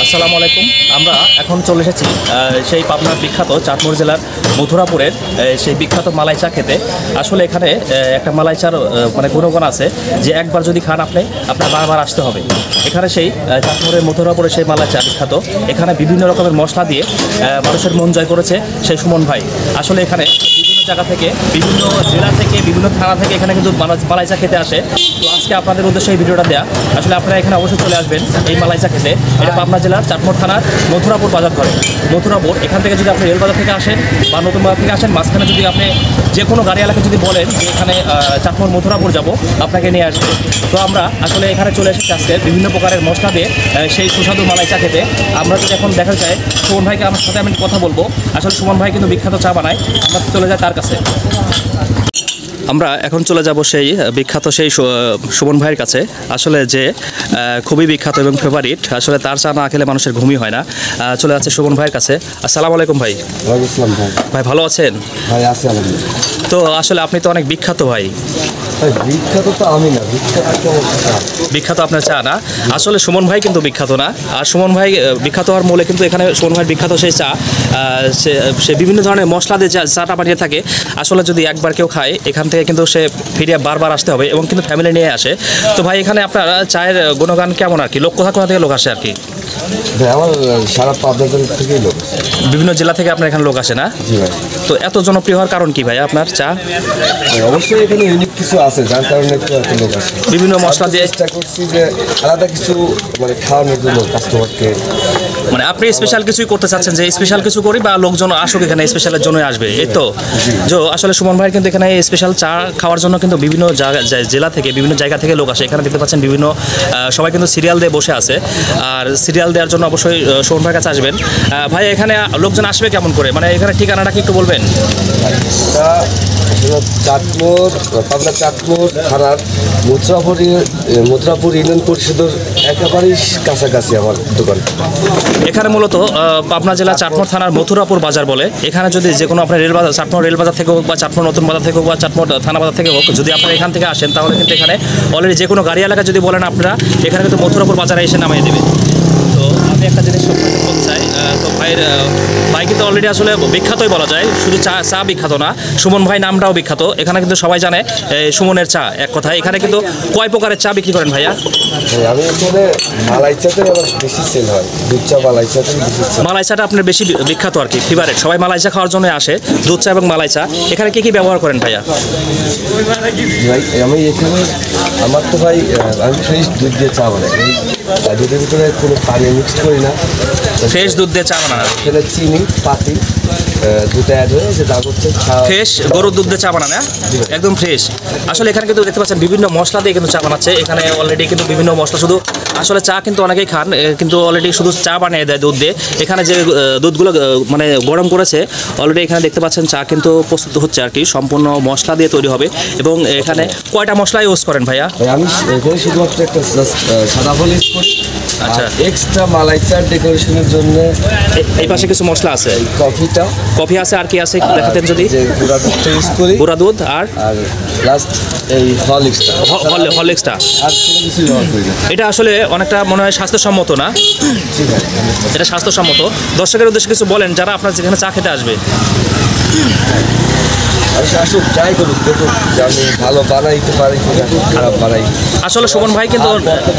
আসসালামু আলাইকুম। আমরা এখন চলে এসেছি সেই পাবনার বিখ্যাত চাটমোহর জেলার মথুরাপুরের সেই বিখ্যাত মালাই চা খেতে। আসলে এখানে একটা মালাই চার মানে গুণগান আছে যে একবার যদি খান আপনার বারবার আসতে হবে। এখানে সেই চাটমোহরের মথুরাপুরের সেই মালাই চা বিখ্যাত। এখানে বিভিন্ন রকমের মশলা দিয়ে মানুষের মন জয় করেছে সেই সুমন ভাই। আসলে এখানে বিভিন্ন জায়গা থেকে, বিভিন্ন জেলা থেকে, বিভিন্ন থানা থেকে এখানে কিন্তু মালাই চা খেতে আসে। তো আজকে আপনাদের উদ্দেশ্যে এই ভিডিওটা দেওয়া। আসলে আপনারা এখানে অবশ্যই চলে আসবেন এই মালাই চা খেতে। এটা পাবনা জেলার চাটমোহর থানার মথুরাপুর বাজার ধরে। মথুরাপুর এখান থেকে যদি আপনি রেলবাজার থেকে আসেন বা নতুন বাজার থেকে আসেন, মাঝখানে যদি আপনি যে কোনো গাড়িওয়ালাকে যদি বলেন যে এখানে চাটমোহর মথুরাপুর যাব, আপনাকে নিয়ে আসবে। তো আমরা আসলে এখানে চলে এসেছি আজকে বিভিন্ন প্রকারের মশলা দিয়ে সেই সুস্বাদু মালাই চা খেতে। আমরা যদি এখন দেখা যায় সুমন ভাইকে আমার সাথে আমি কথা বলবো। আসলে সুমন ভাই কিন্তু বিখ্যাত চা বানায়, আমরা চলে যাই তার কাছে। আমরা এখন চলে যাব সেই বিখ্যাত সেই সুমন ভাইয়ের কাছে। আসলে যে খুবই বিখ্যাত এবং ফেভারিট, আসলে তার চা না খেলে মানুষের ঘুমই হয় না। চলে যাচ্ছে সুমন ভাইয়ের কাছে। আসসালামু আলাইকুম ভাই। ওয়ালাইকুম ভাই। ভাই ভালো আছেন? ভাই আছি আলহামদুলিল্লাহ। তো আসলে আপনি তো অনেক বিখ্যাত ভাই। বিখ্যাত তো আমি না, বিখ্যাত আপনার চা না, আসলে সুমন ভাই কিন্তু বিখ্যাত না। আর সুমন ভাই বিখ্যাত হওয়ার মূলে কিন্তু এখানে সুমন ভাইয়ের বিখ্যাত সেই চা, সে বিভিন্ন ধরনের মশলা দিয়ে চাটা বানিয়ে থাকে। আসলে যদি একবার কেউ খায় এখান থেকে কিন্তু সে ফিরে বারবার আসতে হবে এবং কিন্তু ফ্যামিলি নিয়ে আসে। তো ভাই এখানে আপনার চায়ের গুণগান কেমন আর কি? লোক কোথা থেকে লোক আসে আর কি? আমার সারা পাবনা থেকেই লোক, বিভিন্ন জেলা থেকে আপনার এখানে লোক আসে না? জি ভাই। তো এত জনপ্রিয় হওয়ার কারণ কি ভাই আপনার চা? অবশ্যই এখানে ইউনিক কিছু আছে যার কারণে এত লোক আসে। বিভিন্ন মশলা দিয়ে চেষ্টা করছি যে আলাদা কিছু মানে খাওয়ানোর জন্য কাস্টমারকে। মানে আপনি স্পেশাল কিছুই করতে চাচ্ছেন যে স্পেশাল কিছু করি বা লোকজন আসুক এখানে স্পেশালের জন্যই আসবে, এই তো? যে আসলে সুমন ভাইয়ের কিন্তু এখানে স্পেশাল চা খাওয়ার জন্য কিন্তু বিভিন্ন জেলা থেকে, বিভিন্ন জায়গা থেকে লোক আসে। এখানে দেখতে পাচ্ছেন বিভিন্ন সবাই কিন্তু সিরিয়াল দিয়ে বসে আছে। আর সিরিয়াল দেওয়ার জন্য অবশ্যই সুমন ভাইয়ের কাছে আসবেন। ভাই এখানে লোকজন আসবে কেমন করে, মানে এখানে ঠিকানাটা কি একটু বলবেন? চাটমোহর, পাবনা চাটমোহর থানার মথুরাপুর ইউনিয়ন পরিষদের একেবারেই কাছাকাছি আমার দোকান। এখানে মূলত পাবনা জেলা চাটমোহর থানার মথুরাপুর বাজার বলে। এখানে যদি যে কোনো আপনার রেলবাজার, চাটমোহর রেলবাজার থেকে হোক বা চাটমোহর নতুন বাজার থেকে হোক বা চাটমোহর থানা বাজার থেকে হোক, যদি আপনারা এখান থেকে আসেন তাহলে কিন্তু এখানে অলরেডি যে কোনো গাড়ি এলাকা যদি বলেন আপনারা, এখানে কিন্তু মথুরাপুর বাজারে এসে নামিয়ে দেবে। তো আমি একটা জিনিস সম্পর্কে বলতে চাই, তো ভাই কিন্তু অলরেডি আসলে বিখ্যাতই বলা যায়। শুধু চা বিখ্যাত না, সুমন ভাই নামটাও বিখ্যাত। এখানে কিন্তু সবাই জানে সুমনের চা এক কথায়। এখানে কিন্তু কয় প্রকারের চা বিক্রি করেন ভাইয়া? আমি এখানে মালাই চাতে বেশি সেল হয়, দুধ চা মালাই চাতে বেশি। মালাই চাটা আপনার বেশি বিখ্যাত আর কি, ফেভারিট। সবাই মালাই চা খাওয়ার জন্য আসে, দুধ চা এবং মালাই চা। এখানে কি কি ব্যবহার করেন ভাইয়া? ভাই আমি এখানে আমার তো ভাই আমি ফ্রেশ দুধ দিয়ে চা বানাই। দুধের ভিতরে কোনো পানি মিক্স করি না, ফ্রেশ দুধ দিয়ে চা বানান। এখানে চিনি পাতি দুটো অ্যাড হয়ে যে দাগ হচ্ছে ফ্রেশ গরুর দুধ দিয়ে চা বানান, হ্যাঁ একদম ফ্রেশ। আসলে এখানে কিন্তু দেখতে পাচ্ছেন বিভিন্ন মশলা দিয়ে কিন্তু চা বানাচ্ছে। এখানে অলরেডি কিন্তু বিভিন্ন মশলা, শুধু আসলে চা কিন্তু অনেকেই খান কিন্তু অলরেডি শুধু চা বানিয়ে দেয় দুধ দিয়ে। এখানে যে দুধগুলো মানে গরম করেছে অলরেডি, এখানে দেখতে পাচ্ছেন চা কিন্তু প্রস্তুত হচ্ছে আর কি, সম্পূর্ণ মশলা দিয়ে তৈরি হবে। এবং এখানে কয়টা মশলা ইউজ করেন ভাইয়া? আমি এখানে শুধুমাত্র একটা সাদা ফল ইউজ করি। আচ্ছা, এক্সট্রা মালাই চার ডেকোরেশনের জন্য এই পাশে কিছু মশলা আছে, কফি আছে, আর কি আছে দেখাতেন যদি? গুঁড়া দুধটা ইউজ করি, গুঁড়া দুধ আর লাস্ট এই হরলিক্সটা। আর কোনো কিছু ব্যবহার করি না। এটা আসলে অনেকটা মনে হয় স্বাস্থ্যসম্মত না? ঠিক আছে, এটা স্বাস্থ্যসম্মত। দর্শকের উদ্দেশ্যে কিছু বলেন যারা আপনার যেখানে চা খেতে আসবে। আসুক, ট্রাই করুক, দেখুক যে আমি ভালো বানাইতে পারি খারাপ বানাই। আসলে সুমন ভাই কিন্তু,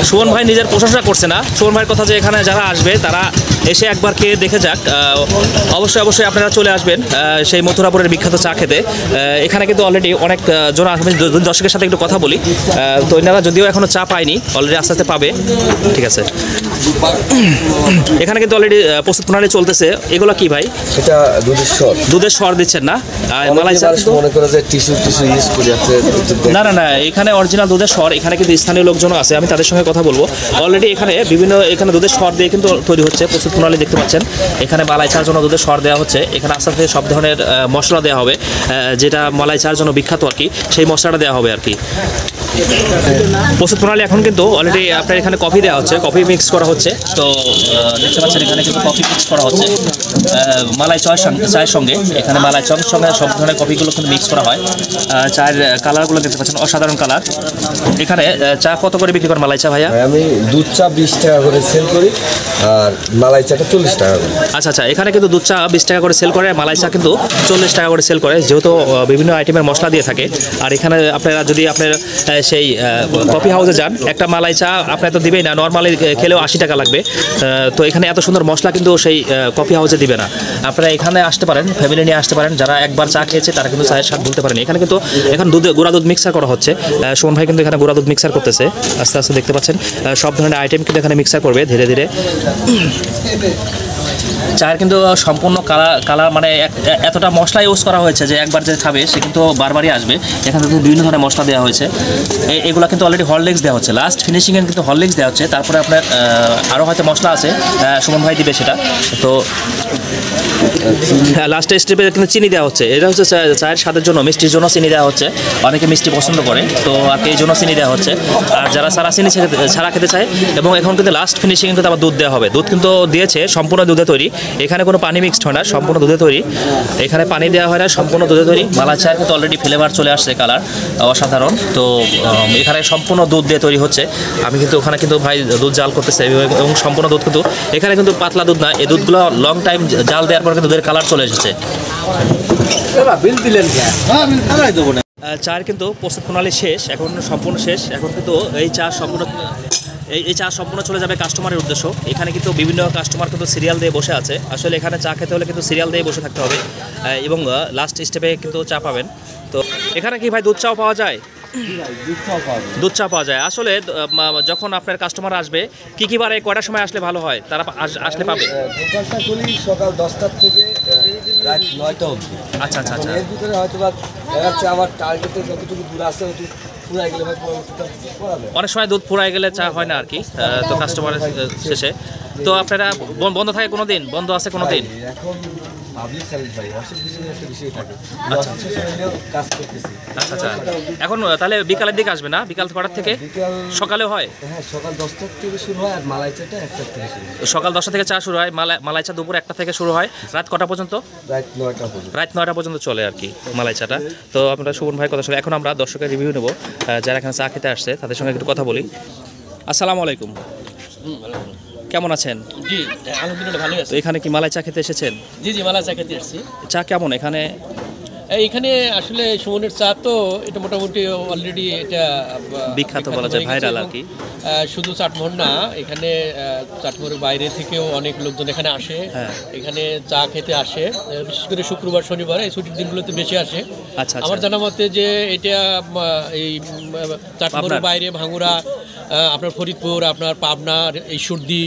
সুমন ভাই নিজের প্রশংসা করছে না। সুমন ভাইয়ের কথা যে এখানে যারা আসবে তারা এসে একবার খেয়ে দেখে যাক। অবশ্যই আপনারা চলে আসবেন সেই মথুরাপুরের বিখ্যাত চা খেতে। এখানে কিন্তু অলরেডি অনেক জন, আমি দর্শকের সাথে একটু কথা বলি। তো এনারা যদিও এখনও চা পায়নি, অলরেডি আস্তে আস্তে পাবে। ঠিক আছে, এখানে কিন্তু অলরেডি প্রস্তুত প্রণালী চলতেছে। এগুলো কি ভাই? এটা দুধের স্বর দিচ্ছেন না? মালাই চা মনে করে যে টিস্যু ইউজ করি না, এখানে অরিজিনাল দুধের স্বর। এখানে কিন্তু স্থানীয় লোকজন আছে, আমি তাদের সঙ্গে কথা বলবো। অলরেডি এখানে বিভিন্ন দুধের স্বর দিয়ে কিন্তু তৈরি হচ্ছে, প্রস্তুত প্রণালী দেখতে পাচ্ছেন। এখানে মালাই চার জন্য দুধের সর দেওয়া হচ্ছে। এখানে আস্তে আস্তে সব ধরনের মশলা দেওয়া হবে, যেটা মালাই চার জন্য বিখ্যাত আর কি, সেই মশলাটা দেওয়া হবে আর কি। প্রস্তুত প্রণালী এখন কিন্তু অলরেডি আপনার এখানে কফি দেওয়া হচ্ছে, কফি মিক্স করা হচ্ছে। তো দেখতে পাচ্ছেন এখানে কিন্তু কফি মিক্স করা হচ্ছে মালাই চায়ের সঙ্গে। এখানে মালাই চায়ের সঙ্গে সব ধরনের কফিগুলো কিন্তু মিক্স করা হয়। চায়ের কালারগুলো দেখতে পাচ্ছেন, অসাধারণ কালার। এখানে চা কত করে বিক্রি করেন মালাই চা ভাইয়া? আমি দুধ চা 20 টাকা করে সেল করি, আর মালাই চাটা 40 টাকা করে। আচ্ছা আচ্ছা, এখানে কিন্তু দুধ চা 20 টাকা করে সেল করে, মালাই চা কিন্তু 40 টাকা করে সেল করে, যেহেতু বিভিন্ন আইটেমের মশলা দিয়ে থাকে। আর এখানে আপনারা যদি আপনার সেই কফি হাউসে যান, একটা মালাই চা আপনার তো দিবেই না, নর্মালি খেলেও 80 টাকা লাগবে। তো এখানে এত সুন্দর মশলা কিন্তু সেই কফি হাউসে দিবে না। আপনারা এখানে আসতে পারেন, ফ্যামিলি নিয়ে আসতে পারেন। যারা একবার চা খেয়েছে তারা কিন্তু চায়ের স্বাদ ভুলতে পারেন। এখানে কিন্তু এখন গুঁড়া দুধ মিক্সার করা হচ্ছে। সুমন ভাই কিন্তু এখানে গুঁড়া দুধ মিক্সার করতেছে আস্তে আস্তে, দেখতে পাচ্ছেন সব ধরনের আইটেম কিন্তু এখানে মিক্সার করবে ধীরে ধীরে। চায়ের কিন্তু সম্পূর্ণ কালার মানে এতটা মশলা ইউজ করা হয়েছে যে একবার যে খাবে সে কিন্তু বারবারই আসবে। এখানে কিন্তু বিভিন্ন ধরনের মশলা দেওয়া হয়েছে। এগুলো কিন্তু অলরেডি হরলিক্স দেওয়া হচ্ছে, লাস্ট ফিনিশিংয়ে কিন্তু হরলিক্স দেওয়া হচ্ছে। তারপরে আপনার আরও হয়তো মশলা আছে, সুমন ভাই দিবে সেটা। তো লাস্টে স্টেপে কিন্তু চিনি দেওয়া হচ্ছে। এটা হচ্ছে চায়ের স্বাদের জন্য, মিষ্টির জন্য চিনি দেওয়া হচ্ছে। অনেকে মিষ্টি পছন্দ করে, তো আর এই জন্য চিনি দেওয়া হচ্ছে। আর যারা সারা চিনি ছাড়া খেতে চায়, এবং এখন কিন্তু লাস্ট ফিনিশিং কিন্তু আবার দুধ দেওয়া হবে। দুধ কিন্তু দিয়েছে সম্পূর্ণ দুধে তৈরি, এখানে কোনো পানি মিক্সড হয় না, সম্পূর্ণ দুধে তৈরি। এখানে পানি দেওয়া হয় না, সম্পূর্ণ দুধে তৈরি। মালাই চায়ের কিন্তু অলরেডি ফ্লেভার চলে আসছে, কালার অসাধারণ। তো এখানে সম্পূর্ণ দুধ দিয়ে তৈরি হচ্ছে। আমি কিন্তু ওখানে কিন্তু ভাই দুধ জাল করতেছে, এবং সম্পূর্ণ দুধ কিন্তু এখানে কিন্তু পাতলা দুধ না, এই দুধগুলো লং টাইম জাল দেওয়ার পর কিন্তু দুধের কালার চলে এসেছে। চায়ের কিন্তু প্রস্তুত প্রণালী শেষ, এখন সম্পূর্ণ শেষ। এখন কিন্তু এই চা সম্পূর্ণ চলে যাবে কাস্টমারের উদ্দেশ্য। এখানে কিন্তু বিভিন্ন কাস্টমার কিন্তু সিরিয়াল দিয়ে বসে আছে। আসলে এখানে চা খেতে হলে কিন্তু সিরিয়াল দিয়ে বসে থাকতে হবে, এবং লাস্ট স্টেপে কিন্তু চা পাবেন। তো এখানে কি ভাই দুধ চাও পাওয়া যায়? দুধ চা পাওয়া যায়। আসলে যখন আপনার কাস্টমার আসবে, কি বারে কয়টার সময় আসলে ভালো হয়, তারা আসলে পাবে? দোকানটা খুলি সকাল 10টা থেকে রাত 9টা অবধি। আচ্ছা আচ্ছা আচ্ছা, এর ভিতরে হয়তো বা আমার টার্গেটে যতটুকু দূর আসছে ফুরাই গেলে অনেক সময় দুধ ফুরাই গেলে চা হয় না আর কি। তো কাস্টমারের শেষে তো আপনারা বন্ধ থাকে কোনো দিন, বন্ধ আছে কোনো দিন? এখন পাবলিক সার্ভিস ভাই, অসুখ বিসুখের একটা বিষয় থাকে। আচ্ছা কাজ করতেছি। আচ্ছা আচ্ছা, এখন তাহলে বিকালের দিকে আসবে না? বিকাল কটার থেকে? সকালেও হয়? হ্যাঁ, সকাল 10টা থেকে শুরু হয়, আর মালাই চাটা 1টা থেকে শুরু হয়। সকাল 10টা থেকে চা শুরু হয়, মালাই চা দুপুর 1টা থেকে শুরু হয়, রাত কটা পর্যন্ত? রাত 9টা পর্যন্ত। রাত 9টা পর্যন্ত চলে আর কি মালাই চাটা। তো আপনারা সুমন ভাই কথা শুনে এখন আমরা দর্শকের রিভিউ নেব, যারা এখানে চা খেতে আসছে তাদের সঙ্গে একটু কথা বলি। আসসালামু আলাইকুম, কেমন আছেন? জি আলহামদুলিল্লাহ ভালোই তো আছে। এখানে কি মালাই চা খেতে এসেছেন? জি মালাই চা খেতে এসেছি। চা কেমন এখানে? এইখানে আসলে সুমনের চা তো এটা মোটামুটি অলরেডি এটা বিখ্যাত বলা যায়, ভাইরাল আর কি। শুধু চাটমোহর না, এখানে চাটমোহরের বাইরে থেকেও অনেক লোকজন এখানে আসে, এখানে চা খেতে আসে। বিশেষ করে শুক্রবার শনিবার এই ছুটির দিনগুলোতে বেশি আসে। আচ্ছা, আমার জানা মতে যে এটা এই চাটমোহরের বাইরে ভাঙ্গুরা, আপনার ফরিদপুর, আপনার পাবনার এই সর্দি,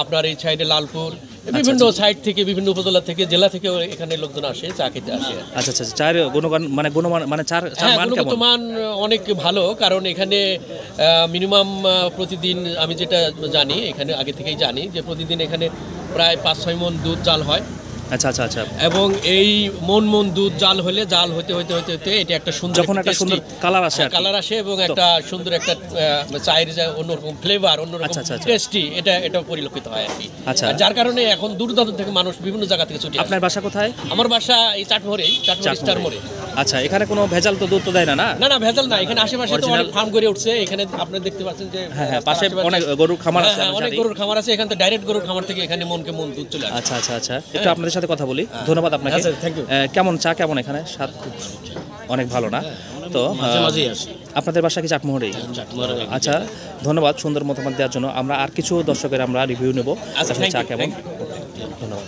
আপনার এই সাইডে লালপুর, বিভিন্ন সাইড থেকে, বিভিন্ন উপজেলা থেকে, জেলা থেকেও এখানে লোকজন আসে, চা খেতে আসে। আচ্ছা আচ্ছা, চায়ের গুণমান মানে চার গুণগত মান অনেক ভালো, কারণ এখানে মিনিমাম প্রতিদিন আমি যেটা জানি, এখানে আগে থেকেই জানি যে প্রতিদিন এখানে প্রায় 5-6 মণ দুধ জাল হয়। আচ্ছা আচ্ছা আচ্ছা, এবং এই মন দুধ জাল হতে এটা একটা সুন্দর, যখন একটা সুন্দর কালার আসে এবং একটা সুন্দর একটা চায়ের যে অন্যরকম ফ্লেভার, অন্যরকম টেস্টি, এটা পরিলক্ষিত হয় আর কি। আচ্ছা, যার কারণে এখন দূর দূরান্ত থেকে মানুষ বিভিন্ন জায়গা থেকে ছুটি। আপনার বাসা কোথায়? আমার বাসা এই চাটমোহর স্টার মোড়ে। আচ্ছা, এখানে কোনো ভেজাল তো দুধ তো দেয় না? না ভেজাল না, এখানে আশেপাশে তো অনেক ফার্ম গড়ে উঠছে। এখানে আপনি দেখতে পাচ্ছেন যে পাশে অনেক গরুর খামার আছে। অনেক গরুর খামার আছে, এখান থেকে ডাইরেক্ট গরুর খামার থেকে এখানে মনকে মন দুধ চলে আসে। আচ্ছা আচ্ছা আচ্ছা, একটু আপনাদের সাথে কথা বলি। ধন্যবাদ আপনাকে। কেমন চা, কেমন এখানে স্বাদ? খুব অনেক ভালো না? তো আপনাদের বাসা কি চাটমোহরেই? আচ্ছা, ধন্যবাদ সুন্দর মতামত দেওয়ার জন্য। আমরা আর কিছু দর্শকের আমরা রিভিউ নেব, চা কেমন। ধন্যবাদ।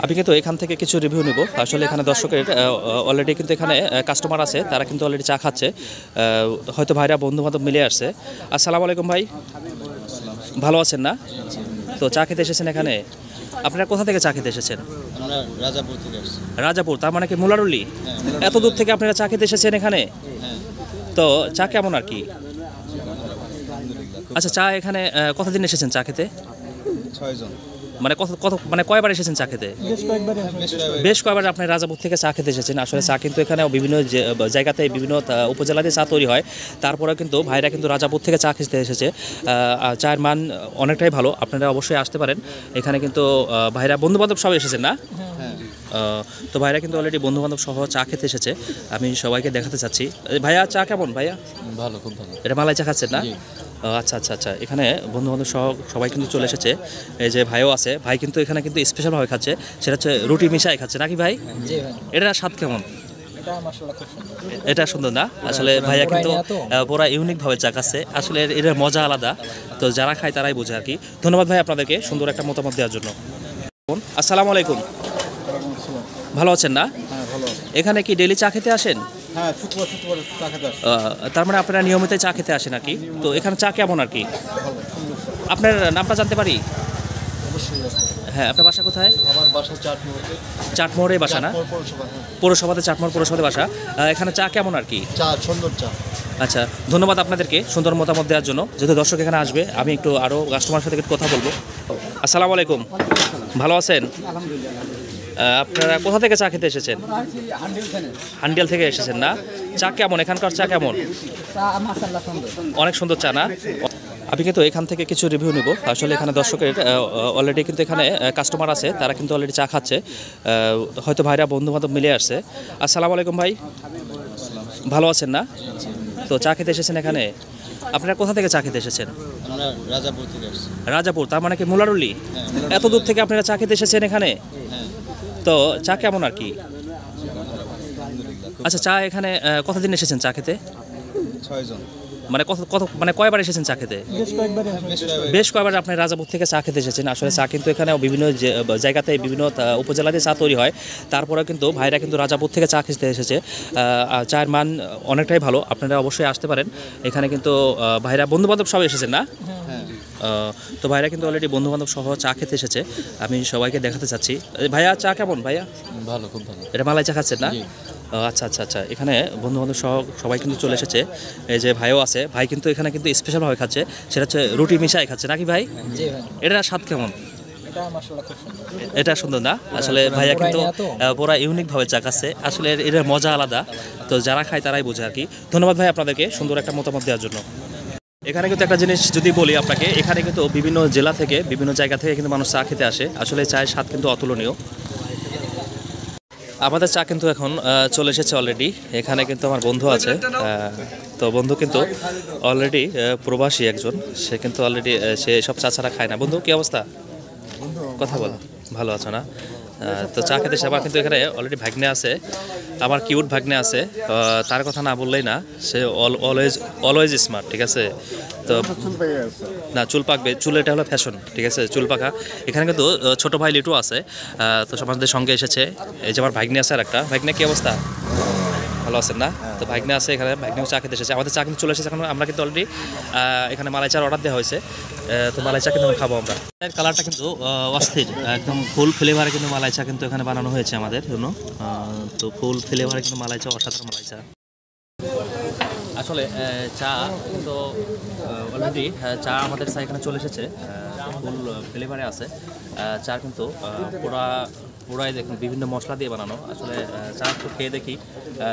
আমি কিন্তু এখান থেকে কিছু রিভিউ নেব। আসলে এখানে দর্শকের অলরেডি কিন্তু এখানে কাস্টমার আছে, তারা কিন্তু অলরেডি চা খাচ্ছে, হয়তো ভাইরা বন্ধু বান্ধব মিলে আসছে। আসসালামু আলাইকুম ভাই, ভালো আছেন না? তো চা খেতে এসেছেন এখানে, আপনারা কোথা থেকে চা খেতে এসেছেন? রাজাপুর থেকে আসছি। রাজাপুর, তার মানে কি মুলারুলি? এত দূর থেকে আপনারা চা খেতে এসেছেন এখানে? তো চা কেমন আর কি? আচ্ছা, চা এখানে কতদিন এসেছেন চা খেতে? 6 জন। মানে কত কত মানে কয়বার এসেছেন চা খেতে? বেশ কয়েকবার আপনি রাজাপুর থেকে চা খেতে এসেছেন। আসলে চা কিন্তু এখানে বিভিন্ন জায়গাতে বিভিন্ন উপজেলাতে চা তৈরি হয়, তারপরেও কিন্তু ভাইরা কিন্তু রাজাপুর থেকে চা খেতে এসেছে। চায়ের মান অনেকটাই ভালো, আপনারা অবশ্যই আসতে পারেন। এখানে কিন্তু ভাইরা বন্ধুবান্ধব সবাই এসেছেন না? তো ভাইরা কিন্তু অলরেডি বন্ধুবান্ধব সহ চা খেতে এসেছে, আমি সবাইকে দেখাতে চাচ্ছি। ভাইয়া চা কেমন ভাইয়া? ভালো, খুব ভালো। এটা মালাই চা খাচ্ছেন না? আচ্ছা আচ্ছা আচ্ছা, এখানে বন্ধুবান্ধব সহ সবাই কিন্তু চলে এসেছে। এই যে ভাইও আছে, ভাই কিন্তু এখানে কিন্তু স্পেশালভাবে খাচ্ছে, সেটা হচ্ছে রুটি মিশাই খাচ্ছে নাকি ভাই? এটার স্বাদ কেমন? এটা সুন্দর না? আসলে ভাইয়া কিন্তু পুরা ইউনিকভাবে চা খাচ্ছে, আসলে এটার মজা আলাদা, তো যারা খায় তারাই বোঝে আর কি। ধন্যবাদ ভাই আপনাদেরকে সুন্দর একটা মতামত দেওয়ার জন্য। আসসালামু আলাইকুম, ভালো আছেন না? এখানে কি ডেইলি চা খেতে আসেন? হ্যাঁ, শুক্রবার চা খেতে আসি। তার মানে আপনারা নিয়মিত চা খেতে আসেন আর কি। তো এখানে চা কেমন আর কি? আপনার নামটা জানতে পারি? হ্যাঁ, আপনার বাসা কোথায়? আমার বাসা চাটমোড়ে। চাটমোড়ে বাসা না? পৌরসভা, হ্যাঁ। পৌরসভাতে, চাটমোড় পৌরসভাতে বাসা। এখানে চা কেমন আর কি? চা সুন্দর চা। আচ্ছা, ধন্যবাদ আপনাদেরকে সুন্দর মতামত দেওয়ার জন্য। যেহেতু দর্শক এখানে আসবে, আমি একটু আরও কাস্টমারের সাথে একটু কথা বলবো। আসসালামু আলাইকুম, ভালো আছেন? আপনারা কোথা থেকে চা খেতে এসেছেন? হান্ডিয়াল থেকে এসেছেন না? চা কেমন, এখানকার চা কেমন? অনেক সুন্দর চা না? আমি কিন্তু এখান থেকে কিছু রিভিউ নিব। আসলে এখানে দর্শকের অলরেডি কিন্তু এখানে কাস্টমার আছে, তারা কিন্তু অলরেডি চা খাচ্ছে, হয়তো ভাইরা বন্ধুবান্ধব মিলে আসছে। আসসালামু আলাইকুম ভাই, ভালো আছেন না? তো চা খেতে এসেছেন এখানে, আপনারা কোথা থেকে চা খেতে এসেছেন? আমরা রাজাপুর থেকে আসছি। রাজাপুর, তার মানে কি মুলারুলি? এত দূর থেকে আপনারা চা খেতে এসেছেন এখানে? তো চা কেমন আর কি? আচ্ছা, চা এখানে কতদিন এসেছেন চা খেতে? 6 জন। মানে কত কত মানে কয়বার এসেছেন চা খেতে? বেশ কয়েকবার আপনি রাজাপুর থেকে চা খেতে এসেছেন। আসলে চা কিন্তু এখানে বিভিন্ন জায়গাতে বিভিন্ন উপজেলাতে চা তৈরি হয়, তারপরেও কিন্তু ভাইরা কিন্তু রাজাপুর থেকে চা খেতে এসেছে। চায়ের মান অনেকটাই ভালো, আপনারা অবশ্যই আসতে পারেন। এখানে কিন্তু ভাইরা বন্ধুবান্ধব সবাই এসেছেন না? তো ভাইরা কিন্তু অলরেডি বন্ধুবান্ধব সহ চা খেতে এসেছে, আমি সবাইকে দেখাতে চাচ্ছি। ভাইয়া চা কেমন ভাইয়া? ভালো, খুব ভালো। এটা মালাই চা খাচ্ছেন না? আচ্ছা আচ্ছা আচ্ছা, এখানে বন্ধুবান্ধব সহ সবাই কিন্তু চলে এসেছে। এই যে ভাইও আছে, ভাই কিন্তু এখানে কিন্তু স্পেশালভাবে খাচ্ছে, সেটা হচ্ছে রুটি মিশাই খাচ্ছে নাকি ভাই? এটার স্বাদ কেমন? এটা সুন্দর না? আসলে ভাইয়া কিন্তু পুরা ইউনিকভাবে চা খাচ্ছে, আসলে এটার মজা আলাদা, তো যারা খায় তারাই বোঝে আর কি। ধন্যবাদ ভাই আপনাদেরকে সুন্দর একটা মতামত দেওয়ার জন্য। এখানে কিন্তু একটা জিনিস যদি বলি আপনাকে, এখানে কিন্তু বিভিন্ন জেলা থেকে বিভিন্ন জায়গা থেকে কিন্তু মানুষ চা খেতে আসে, আসলে চায়ের স্বাদ কিন্তু অতুলনীয়। আমাদের চা কিন্তু এখন চলে এসেছে অলরেডি। এখানে কিন্তু আমার বন্ধু আছে, তো বন্ধু কিন্তু অলরেডি প্রবাসী একজন, সে কিন্তু অলরেডি সে সব চা ছাড়া খায় না। বন্ধু কি অবস্থা? কথা বল, ভালো আছো না? তো চা খেতে সে, আমার কিন্তু এখানে অলরেডি ভাগ্নে আছে, আমার কিউট ভাগ্নে আছে, তার কথা না বললেই না, সে অলওয়েজ স্মার্ট, ঠিক আছে? তো না, চুল পাকবে, চুল এটা হলো ফ্যাশন, ঠিক আছে, চুল পাকা। এখানে কিন্তু ছোটো ভাই লিটু আছে, তো আমাদের সঙ্গে এসেছে। এই যে আমার ভাগ্নে আছে আর একটা। ভাগ্নে কি অবস্থা, ভালো আছেন না? তো ভাগ্নে আছে এখানে, ভাগ্নেও চা খেতে এসেছে। আমাদের চা কিন্তু চলে এসেছে এখন, আমরা কিন্তু অলরেডি এখানে মালাই চার অর্ডার দেওয়া হয়েছে, তো মালাই চা কিন্তু খাবো আমরা। এর কালারটা কিন্তু অস্থির, একদম ফুল ফ্লেভারে কিন্তু মালাই চা কিন্তু এখানে বানানো হয়েছে আমাদের জন্য। তো ফুল ফ্লেভারে কিন্তু মালাই চা, অসাধারণ মালাই চা। আসলে চা কিন্তু অলরেডি চা আমাদের চা এখানে চলে এসেছে, ফুল ফ্লেভারে আছে। চা কিন্তু পুরাই দেখুন বিভিন্ন মশলা দিয়ে বানানো। আসলে চা একটু খেয়ে দেখি,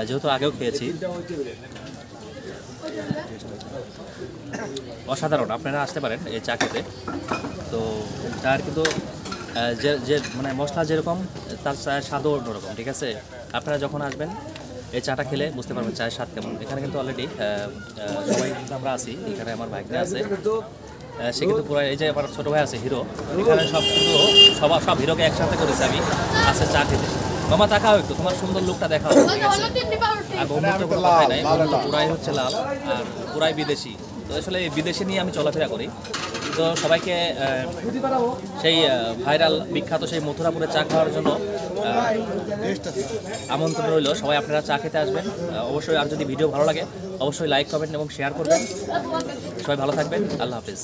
যেহেতু আগেও খেয়েছি, অসাধারণ। আপনারা আসতে পারেন এই চা খেতে। তো চায়ের কিন্তু যে মানে মশলা যেরকম, তার চায়ের স্বাদও অন্যরকম, ঠিক আছে? আপনারা যখন আসবেন এই চাটা খেলে বুঝতে পারবেন চায়ের স্বাদ কেমন। এখানে কিন্তু অলরেডি সবাই কিন্তু আমরা আছি, এখানে আমার ভাইকে আছে, সে কিন্তু পুরো, এই যে আমার ছোটো ভাই আছে হিরো, এখানে সব কিন্তু সব হিরোকে একসাথে করেছি আমি, আছে চা খেতে। মামা তাকাও একটু, তোমার সুন্দর লুকটা দেখাও। আর বন্ধুত্ব কোনো কথাই নাই, বন্ধুত্ব পুরাই হচ্ছে লাল আর পুরাই বিদেশি। তো আসলে এই বিদেশি নিয়ে আমি চলাফেরা করি। তো সবাইকে সেই ভাইরাল বিখ্যাত সেই মথুরাপুরের চা খাওয়ার জন্য আমন্ত্রণ রইল। সবাই আপনারা চা খেতে আসবেন অবশ্যই। আর যদি ভিডিও ভালো লাগে অবশ্যই লাইক, কমেন্ট এবং শেয়ার করবেন। সবাই ভালো থাকবেন, আল্লাহ হাফেজ।